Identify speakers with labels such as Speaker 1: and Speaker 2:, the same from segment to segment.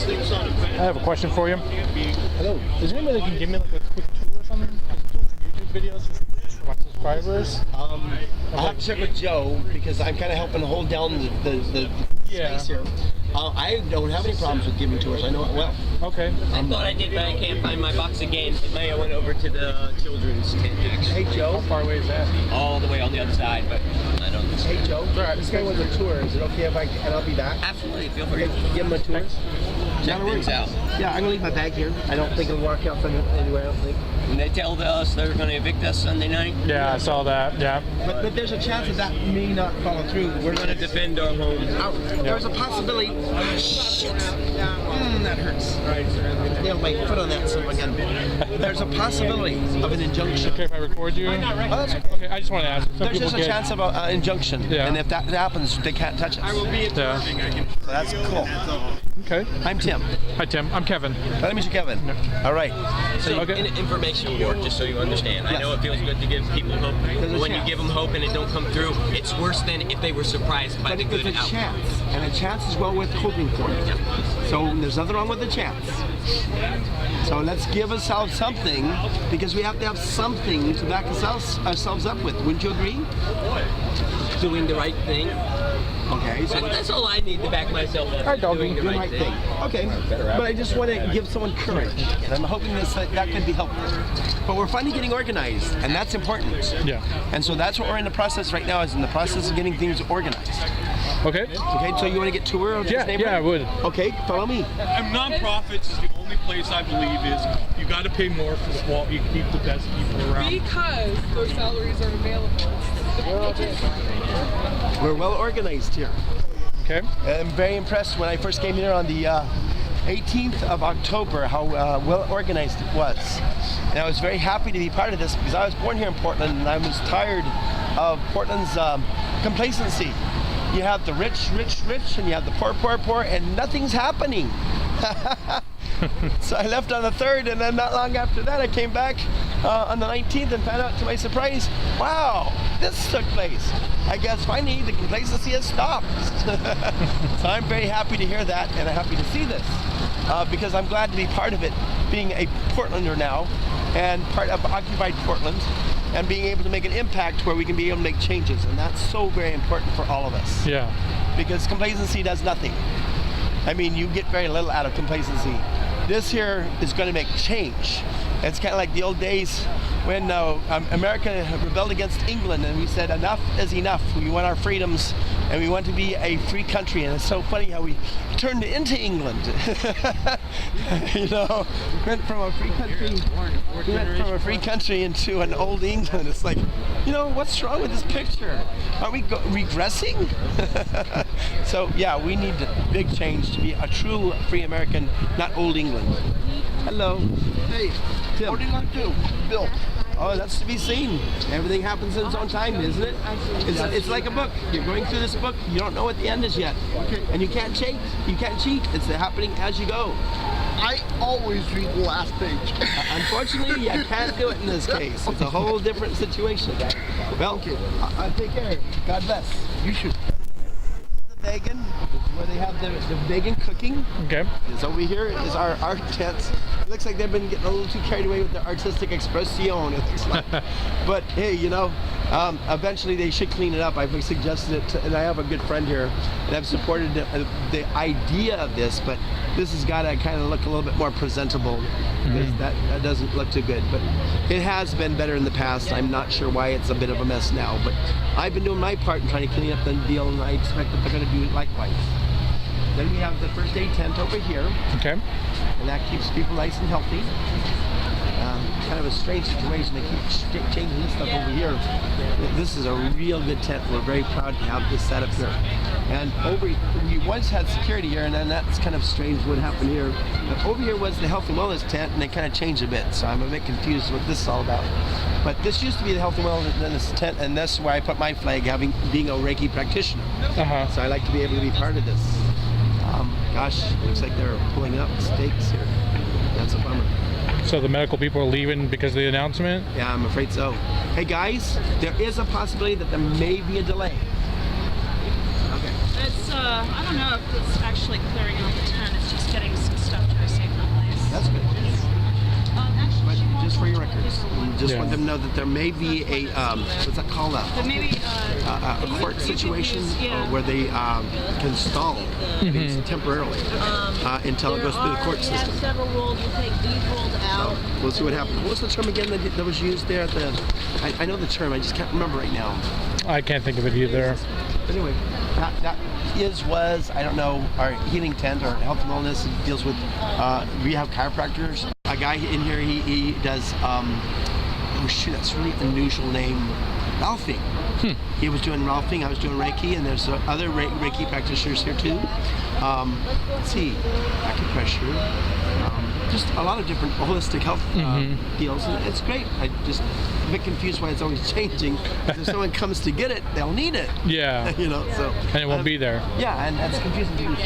Speaker 1: I have a question for you.
Speaker 2: Hello.
Speaker 1: Is there anybody that can give me like a quick tour or something? I'm doing some YouTube videos just for my subscribers.
Speaker 2: I have to check with Joe because I'm kind of helping hold down the space here. I don't have any problems with giving tours. I know it well.
Speaker 1: Okay.
Speaker 3: I thought I did, but I can't find my box of games. I went over to the children's tent, actually.
Speaker 2: Hey, Joe.
Speaker 1: How far away is that?
Speaker 3: All the way on the other side, but I don't know.
Speaker 2: Hey, Joe. This guy wants a tour. Is it okay if I'll be back?
Speaker 3: Absolutely, feel free.
Speaker 2: Give him a tour.
Speaker 3: Check things out.
Speaker 2: Yeah, I'm gonna leave my bag here. I don't think I'll walk out from anywhere. I don't think.
Speaker 3: And they told us they're going to evict us Sunday night.
Speaker 1: Yeah, I saw that. Yeah.
Speaker 2: But there's a chance that may not follow through.
Speaker 3: We're going to defend our home.
Speaker 2: There's a possibility. Oh, shit. That hurts. Nailed my foot on that so again. There's a possibility of an injunction.
Speaker 1: Okay, if I record you.
Speaker 2: Oh, that's okay.
Speaker 1: Okay, I just want to ask.
Speaker 2: There's just a chance of an injunction,
Speaker 1: Yeah.
Speaker 2: and if that happens, they can't touch us.
Speaker 1: Yeah.
Speaker 2: So that's cool.
Speaker 1: Okay.
Speaker 2: I'm Tim.
Speaker 1: Hi, Tim. I'm Kevin.
Speaker 2: Let me meet you, Kevin. All right.
Speaker 3: So
Speaker 1: Okay.
Speaker 3: in information war, just so you understand.
Speaker 2: Yes.
Speaker 3: I know it feels good to give people hope,
Speaker 2: There's a
Speaker 3: but when
Speaker 2: chance.
Speaker 3: you give them hope and it don't come through, it's worse than if they were surprised by
Speaker 2: But
Speaker 3: the good
Speaker 2: it's a
Speaker 3: outcome.
Speaker 2: chance, and a chance is well worth hoping for. So there's nothing wrong with a chance. So let's give ourselves something, because we have to have something to back ourselves up with. Wouldn't you agree?
Speaker 3: Doing the right thing.
Speaker 2: Okay. So
Speaker 3: That's all I need to back myself up.
Speaker 1: Hi, doggy.
Speaker 3: Doing the
Speaker 2: doing
Speaker 3: right
Speaker 2: the
Speaker 3: thing.
Speaker 2: Okay. But I just want to give someone courage. And I'm hoping that could be helpful. But we're finally getting organized, and that's important.
Speaker 1: Yeah.
Speaker 2: And so that's what we're in the process right now, is in the process of getting things organized.
Speaker 1: Okay.
Speaker 2: Okay, so you want to get tour of this
Speaker 1: Yeah,
Speaker 2: neighborhood?
Speaker 1: I would.
Speaker 2: Okay, follow me.
Speaker 4: And nonprofits is the only place I believe is you got to pay more for the quality. You keep the best people around.
Speaker 5: Because those salaries are available.
Speaker 2: We're well organized here.
Speaker 1: Okay.
Speaker 2: I'm very impressed when I first came here on the 18th of October how well organized it was. And I was very happy to be part of this because I was born here in Portland and I was tired of Portland's complacency. You have the rich, and you have the poor, and nothing's happening. So I left on the 3rd, and then not long after that I came back on the 19th and found out to my surprise, wow, this took place. I guess finally the complacency has stopped. So I'm very happy to hear that, and I'm happy to see this because I'm glad to be part of it, being a Portlander now and part of occupied Portland, and being able to make an impact where we can be able to make changes, and that's so very important for all of us.
Speaker 1: Yeah.
Speaker 2: Because complacency does nothing. I mean, you get very little out of complacency. This here is going to make change. It's kind of like the old days when America rebelled against England, and we said enough is enough. We want our freedoms, and we want to be a free country. And it's so funny how we turned into England. You know, went from a free country into an old England. It's like, you know, what's wrong with this picture? Are we regressing? So yeah, we need big change to be a true free American, not old England. Hello. Hey, Tim. What do you want to do? Bill. Oh, that's to be seen. Everything happens in its own time, isn't it? It's like a book. You're going through this book, you don't know what the end is yet. Okay. And you can't cheat. You can't cheat. It's happening as you go.
Speaker 6: I always read the last page.
Speaker 2: Unfortunately, you can't do it in this case. It's a whole different situation. Well, take care. God bless. You should. Vegan, where they have the vegan cooking.
Speaker 1: Okay.
Speaker 2: Is over here is our art tents. It looks like they've been getting a little too carried away with their artistic expression, it looks like. But hey, you know, eventually they should clean it up. I've suggested it, and I have a good friend here, and I've supported the idea of this, but this has got to kind of look a little bit more presentable, because that doesn't look too good. But it has been better in the past. I'm not sure why it's a bit of a mess now, but I've been doing my part in trying to clean up the deal, and I expect that they're going to do it likewise. Then we have the first aid tent over here.
Speaker 1: Okay.
Speaker 2: And that keeps people nice and healthy. Kind of a strange situation. They keep changing this stuff over here. This is a real good tent. We're very proud to have this set up here. And we once had security here, and then that's kind of strange what happened here. But over here was the health and wellness tent, and they kind of changed a bit. So I'm a bit confused what this is all about. But this used to be the health and wellness tent, and that's where I put my flag, being a Reiki practitioner. So I like to be able to be part of this. Gosh, it looks like they're pulling up stakes here. That's a bummer.
Speaker 1: So the medical people are leaving because of the announcement?
Speaker 2: Yeah, I'm afraid so. Hey guys, there is a possibility that there may be a delay. Okay.
Speaker 5: It's, I don't know if it's actually clearing out the tent, it's just getting
Speaker 2: just want them to know that there may be a what's that called, a court situation where they can stall things temporarily until it goes through the court system.
Speaker 7: Several rules. We'll take these rules out.
Speaker 2: So we'll see what happens. What was the term again that was used there? At the I know the term. I just can't remember right now.
Speaker 1: I can't think of it either.
Speaker 2: But anyway, that was, I don't know, our healing tent or health and wellness. It deals with, we have chiropractors. A guy in here, he does, oh shoot, that's a really unusual name, Ralphing. He was doing Ralphing, I was doing Reiki, and there's other Reiki practitioners here too. Let's see, acupressure. Just a lot of different holistic health deals, and it's great. I just a bit confused why it's always changing. If someone comes to get it, they'll need it.
Speaker 1: Yeah.
Speaker 2: You know, so.
Speaker 1: And it won't be there.
Speaker 2: Yeah, and that's confusing to me. So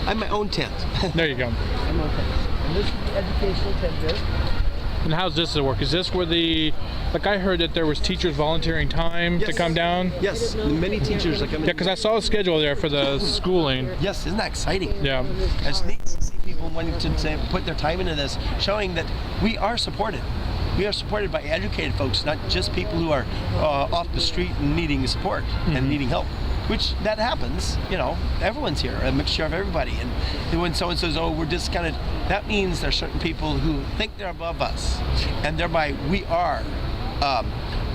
Speaker 2: I'm my own tent.
Speaker 1: There you go.
Speaker 2: I'm my own tent. And this is the educational tent here.
Speaker 1: And how's this work? Is this where like I heard that there was teachers volunteering time to come down?
Speaker 2: Yes, many teachers.
Speaker 1: Yeah, because I saw a schedule there for the schooling.
Speaker 2: Yes, isn't that exciting?
Speaker 1: Yeah.
Speaker 2: It's neat to see people wanting to put their time into this, showing that we are supported. We are supported by educated folks, not just people who are off the street and needing support and needing help. Which that happens, you know, everyone's here, a mixture of everybody. And when someone says, oh, we're discounted, that means there's certain people who think they're above us. And thereby we are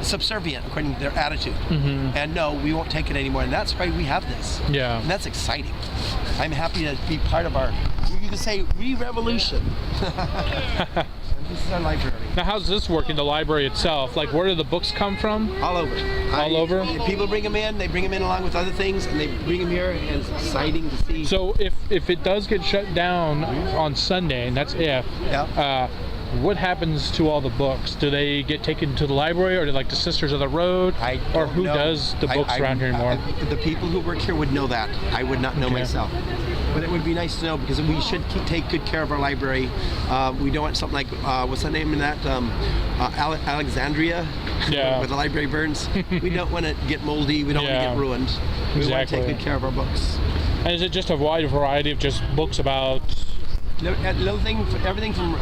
Speaker 2: subservient according to their attitude. And no, we won't take it anymore. And that's why we have this.
Speaker 1: Yeah.
Speaker 2: And that's exciting. I'm happy to be part of our, you can say, re-revolution. This is our library.
Speaker 1: Now, how's this work in the library itself? Like, where do the books come from?
Speaker 2: All over.
Speaker 1: All over?
Speaker 2: People bring them in. They bring them in along with other things, and they bring them here, and it's exciting to see.
Speaker 1: So, if it does get shut down on Sunday, and that's if, what happens to all the books? Do they get taken to the library, or do like the Sisters of the Road? Or who does the books around here anymore?
Speaker 2: The people who work here would know that. I would not know myself. But it would be nice to know, because we should take good care of our library. We don't want something like, what's the name in that? Alexandria, where the library burns. We don't want to get moldy. We don't want to get ruined. We want to take good care of our books.
Speaker 1: And is it just a wide variety of just books about...
Speaker 2: Little thing, everything from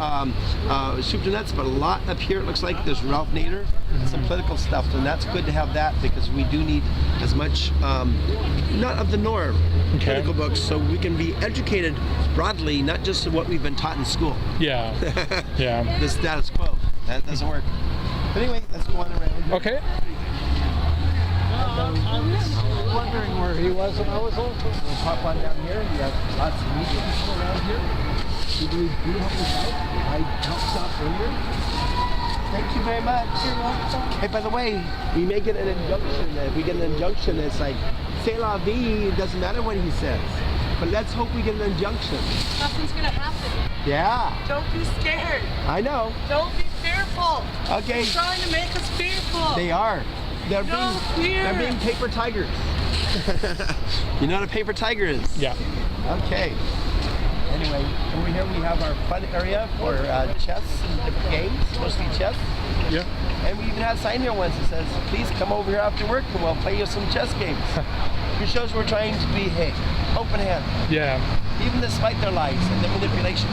Speaker 2: soup to nuts, but a lot up here. It looks like there's Ralph Nader and some political stuff, and that's good to have that, because we do need as much, not of the norm, political books, so we can be educated broadly, not just what we've been taught in school.
Speaker 1: Yeah. Yeah.
Speaker 2: The status quo. That doesn't work. But anyway, let's go on around.
Speaker 1: Okay.
Speaker 2: I was wondering where he was when I was over. We'll pop on down here. We have lots of media people around here. Do help us out? I helped out earlier. Thank you very much. You're welcome. Hey, by the way, we may get an injunction. If we get an injunction, it's like, c'est la vie, it doesn't matter what he says. But let's hope we get an injunction.
Speaker 5: Nothing's gonna happen.
Speaker 2: Yeah.
Speaker 5: Don't be scared.
Speaker 2: I know.
Speaker 5: Don't be fearful.
Speaker 2: Okay.
Speaker 5: They're trying to make us fearful.
Speaker 2: They are. They're being paper tigers. You know what a paper tiger is?
Speaker 1: Yeah.
Speaker 2: Okay. Anyway, over here we have our fun area for chess and different games, mostly chess.
Speaker 1: Yeah.
Speaker 2: And we even had a sign here once that says, please come over here after work and we'll play you some chess games. It shows we're trying to be, open hand.
Speaker 1: Yeah.
Speaker 2: Even despite their lies and their manipulations.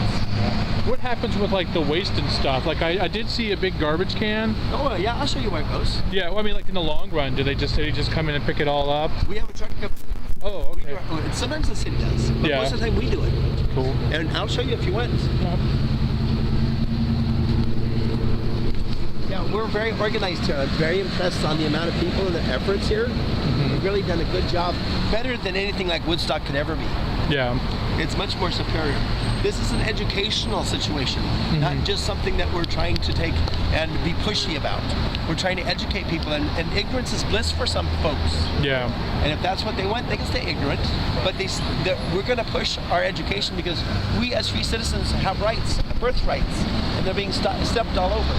Speaker 1: What happens with like the waste and stuff? Like I did see a big garbage can.
Speaker 2: Oh yeah, I'll show you where it goes.
Speaker 1: Yeah, well, I mean like in the long run, do they just come in and pick it all up?
Speaker 2: We have a truck company.
Speaker 1: Oh, okay.
Speaker 2: Sometimes the city does, but most of the time we do it.
Speaker 1: Cool.
Speaker 2: And I'll show you if you want. Yeah, we're very organized here. I'm very impressed on the amount of people and the efforts here. We've really done a good job. Better than anything like Woodstock could ever be.
Speaker 1: Yeah.
Speaker 2: It's much more superior. This is an educational situation, not just something that we're trying to take and be pushy about. We're trying to educate people, and ignorance is bliss for some folks.
Speaker 1: Yeah.
Speaker 2: And if that's what they want, they can stay ignorant. But we're going to push our education, because we as free citizens have rights, birth rights, and they're being stepped all over.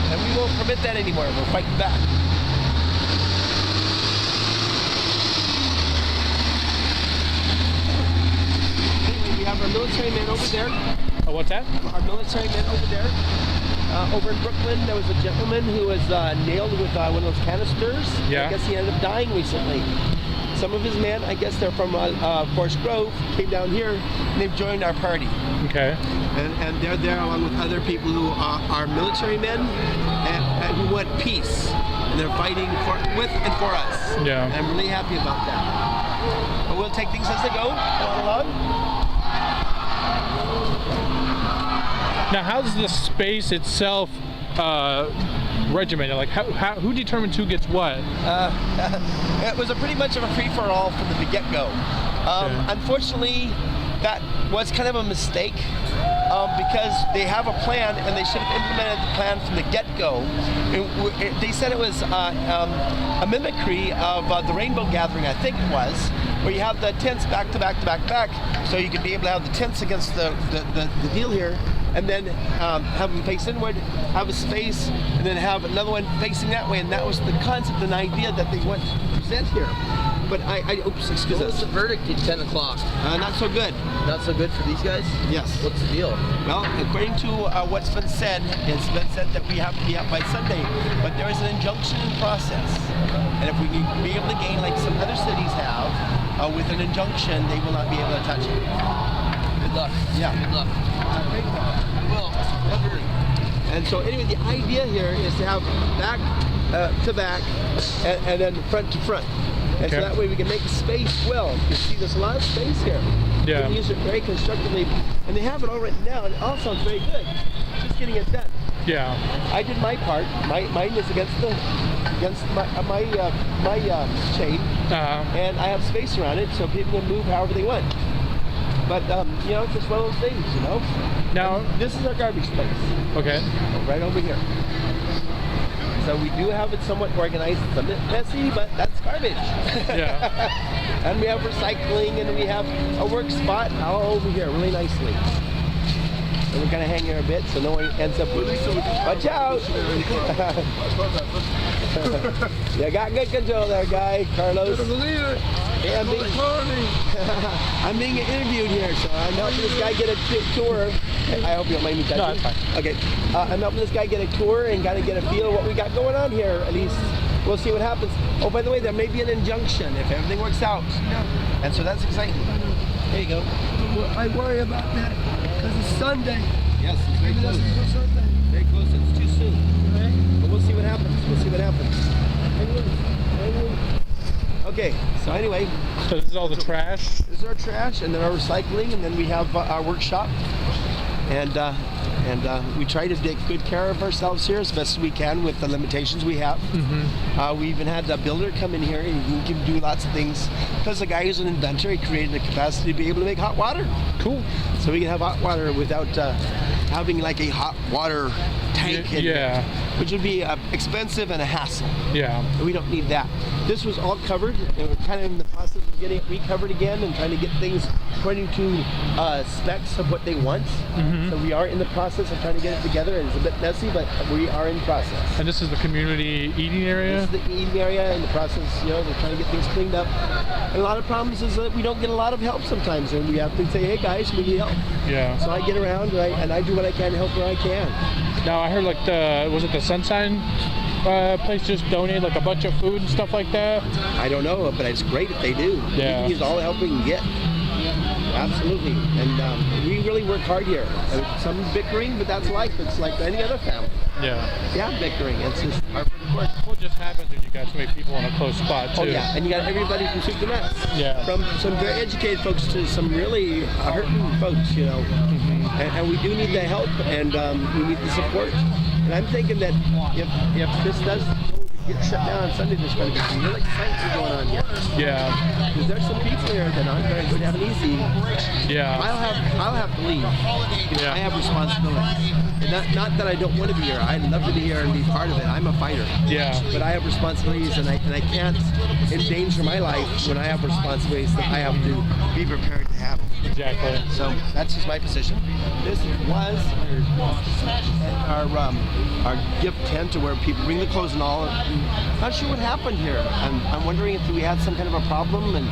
Speaker 2: And we won't permit that anymore. We're fighting back. Anyway, we have our military men over there.
Speaker 1: Oh, what's that?
Speaker 2: Our military men over there. Over in Brooklyn, there was a gentleman who was nailed with one of those canisters.
Speaker 1: Yeah.
Speaker 2: I guess he ended up dying recently. Some of his men, I guess they're from Forest Grove, came down here and they've joined our party.
Speaker 1: Okay.
Speaker 2: And they're there along with other people who are military men. And who want peace, and they're fighting with and for us.
Speaker 1: Yeah.
Speaker 2: And I'm really happy about that. But we'll take things as they go along.
Speaker 1: Now, how's the space itself regimented? Like, who determines who gets what?
Speaker 2: It was pretty much of a free-for-all from the get-go. Unfortunately, that was kind of a mistake because they have a plan and they should have implemented the plan from the get-go. They said it was a mimicry of the Rainbow Gathering, I think it was, where you have the tents back to back to back to back, so you could be able to have the tents against the deal here, and then have them face inward, have a space, and then have another one facing that way, and that was the concept and idea that they want to present here. But oops, excuse us.
Speaker 3: What's the verdict at 10 o'clock?
Speaker 2: Not so good.
Speaker 3: Not so good for these guys?
Speaker 2: Yes.
Speaker 3: What's the deal?
Speaker 2: Well, according to what's been said, it's been said that we have to be out by Sunday, but there is an injunction in process. And if we can be able to gain, like some other cities have, with an injunction, they will not be able to touch it.
Speaker 3: Good luck.
Speaker 2: Yeah.
Speaker 3: Good luck. I will.
Speaker 2: And so anyway, the idea here is to have back to back and then front to front. And so that way we can make space well. You see there's a lot of space here.
Speaker 1: Yeah.
Speaker 2: We can use it very constructively. And they have it all written down. It all sounds very good. Just getting it done.
Speaker 1: Yeah.
Speaker 2: I did my part. Mine is against my chain. And I have space around it so people can move however they want. But, you know, it's just one of those things, you know.
Speaker 1: Now,
Speaker 2: and this is our garbage space.
Speaker 1: Okay.
Speaker 2: Right over here. So we do have it somewhat organized. It's a bit messy, but that's garbage.
Speaker 1: Yeah.
Speaker 2: And we have recycling, and we have a work spot all over here, really nicely. And we're gonna hang here a bit so no one ends up with. Watch out! You got good control there, guy, Carlos. Yeah, I'm being interviewed here, so I'm helping this guy get a tour. I hope you don't mind me touching.
Speaker 1: No, it's fine.
Speaker 2: Okay, I'm helping this guy get a tour and kind of get a feel of what we got going on here. At least we'll see what happens. Oh, by the way, there may be an injunction if everything works out. And so that's exciting. There you go.
Speaker 6: I worry about that because it's Sunday.
Speaker 2: Yes, it's very close. Very close. It's too soon. But we'll see what happens. We'll see what happens. Okay, so anyway.
Speaker 1: So this is all the trash?
Speaker 2: This is our trash, and then our recycling, and then we have our workshop. And we try to take good care of ourselves here as best as we can with the limitations we have. Mm-hmm. We even had a builder come in here, and he can do lots of things. Because the guy who's an inventor, he created the capacity to be able to make hot water. Cool. So we can have hot water without having like a hot water tank in there, which would be expensive and a hassle. Yeah. We don't need that. This was all covered, and we're kind of in the process of getting it recovered again and trying to get things according to specs of what they want. Mm-hmm. So we are in the process of trying to get it together, and it's a bit messy, but we are in process.
Speaker 1: And this is the community eating area?
Speaker 2: This is the eating area, and the process, you know, they're trying to get things cleaned up. And a lot of problems is that we don't get a lot of help sometimes, and we have to say, hey guys, we need help. Yeah. So I get around, and I do what I can to help where I can.
Speaker 1: Now I heard like was it the Sunshine place just donated like a bunch of food and stuff like that?
Speaker 2: I don't know, but it's great if they do. Yeah. We can use all the help we can get. Absolutely. And we really work hard here. Some bickering, but that's life. It's like any other family. Yeah. Yeah, bickering. It's just part of the course.
Speaker 1: What just happens when you got so many people in a close spot too?
Speaker 2: Oh yeah, and you got everybody from soup to nuts. Yeah. From some very educated folks to some really hurting folks, you know. Mm-hmm. And we do need the help, and we need the support. And I'm thinking that if this does get shut down on Sunday, there's going to be some really exciting going on here. Yeah. Because there's some people here that aren't very good, have it easy. Yeah. I'll have to leave. Yeah. I have responsibilities. And not that I don't want to be here. I'd love to be here and be part of it. I'm a fighter. Yeah. But I have responsibilities, and I can't endanger my life when I have responsibilities that I have to be prepared to have. Exactly. So that's just my position. This was our gift tent to where people bring the clothes and all. Not sure what happened here. I'm wondering if we had some kind of a problem and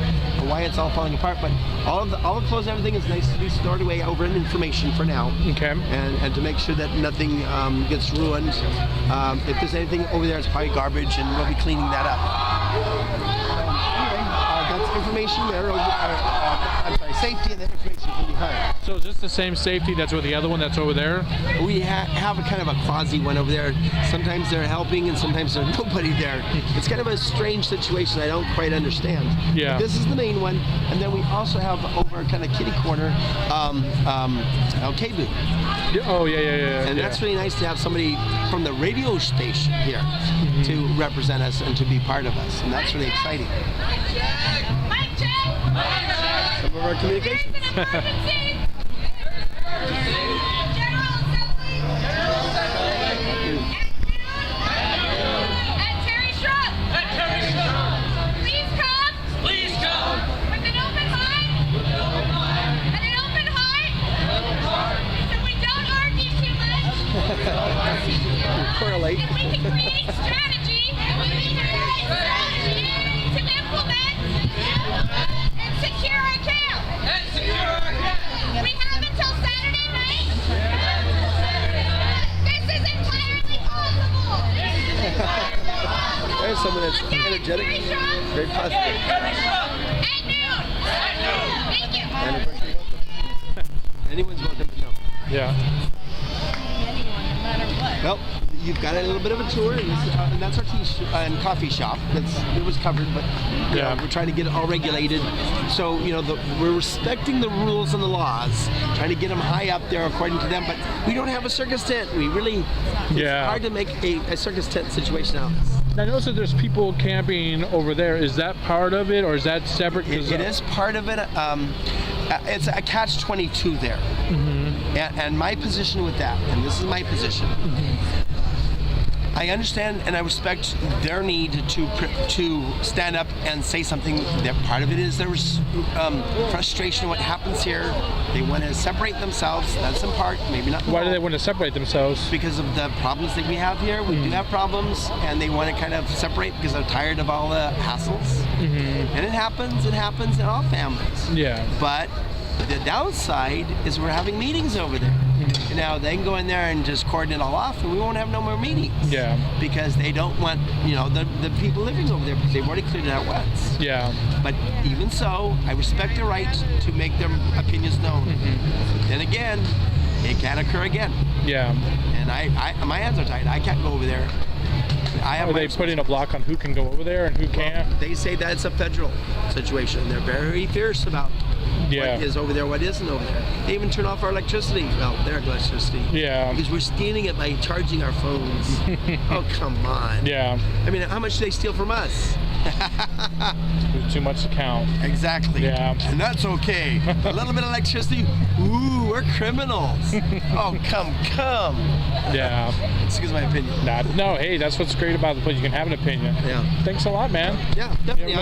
Speaker 2: why it's all falling apart. But all the clothes, everything is nice to be stored away over in information for now. Okay. And to make sure that nothing gets ruined. If there's anything over there, it's probably garbage, and we'll be cleaning that up. That's information there. I'm sorry, safety and then information from behind.
Speaker 1: So is this the same safety that's with the other one that's over there?
Speaker 2: We have a kind of a quasi one over there. Sometimes they're helping and sometimes there's nobody there. It's kind of a strange situation I don't quite understand.
Speaker 1: Yeah.
Speaker 2: But this is the main one, and then we also have over kind of kitty corner, Kebu.
Speaker 1: Oh yeah.
Speaker 2: And that's really nice to have somebody from the radio station here to represent us and to be part of us, and that's really exciting. Some of our communications. Correlate.
Speaker 8: And we can create strategy to implement and secure our camp. We have until Saturday night. This is entirely possible.
Speaker 2: There's someone that's energetic, very positive.
Speaker 8: At noon. Thank you.
Speaker 2: Anyone's welcome to come.
Speaker 1: Yeah.
Speaker 2: Well, you've got a little bit of a tour, and that's our tea and coffee shop. It was covered, but we're trying to get it all regulated. So we're respecting the rules and the laws, trying to get them high up there according to them. But we don't have a circus tent. It's hard to make a circus tent situation out.
Speaker 1: Now, I notice that there's people camping over there. Is that part of it, or is that separate?
Speaker 2: It is part of it. It's a catch-22 there. And my position with that, and this is my position, I understand and I respect their need to stand up and say something. That part of it is there was frustration. What happens here? They want to separate themselves. That's in part, maybe not.
Speaker 1: Why do they want to separate themselves?
Speaker 2: Because of the problems that we have here. We do have problems, and they want to kind of separate because they're tired of all the hassles. And it happens in all families.
Speaker 1: Yeah.
Speaker 2: But the downside is we're having meetings over there. Now they can go in there and just cordon it all off, and we won't have no more meetings.
Speaker 1: Yeah.
Speaker 2: Because they don't want, the people living over there, because they've already cleared it out once.
Speaker 1: Yeah.
Speaker 2: But even so, I respect their right to make their opinions known. Then again, it can occur again.
Speaker 1: Yeah.
Speaker 2: And my hands are tied. I can't go over there.
Speaker 1: Are they putting a block on who can go over there and who can't?
Speaker 2: They say that it's a federal situation. They're very fierce about what is over there, what isn't over there. They even turn off our electricity. Well, their electricity.
Speaker 1: Yeah.
Speaker 2: Because we're stealing it by charging our phones. Oh, come on.
Speaker 1: Yeah.
Speaker 2: I mean, how much do they steal from us?
Speaker 1: There's too much to count.
Speaker 2: Exactly.
Speaker 1: Yeah.
Speaker 2: And that's okay. A little bit of electricity. Ooh, we're criminals. Oh, come.
Speaker 1: Yeah.
Speaker 2: Excuse my opinion.
Speaker 1: No, hey, that's what's great about the place. You can have an opinion.
Speaker 2: Yeah.
Speaker 1: Thanks a lot, man.
Speaker 2: Yeah, definitely.
Speaker 1: You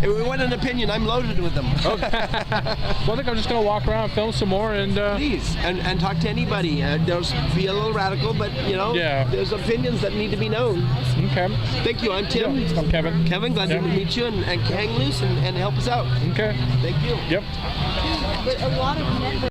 Speaker 2: If we want an opinion, I'm loaded with them.
Speaker 1: Okay. Well, I think I'm just going to walk around, film some more, and
Speaker 2: please, and talk to anybody. There's be a little radical, but there's opinions that need to be known.
Speaker 1: Okay.
Speaker 2: Thank you. I'm Tim.
Speaker 1: Yeah, I'm Kevin.
Speaker 2: Kevin, glad to meet you and hang loose and help us out.
Speaker 1: Okay.
Speaker 2: Thank you.
Speaker 1: Yep.
Speaker 7: But a lot of networks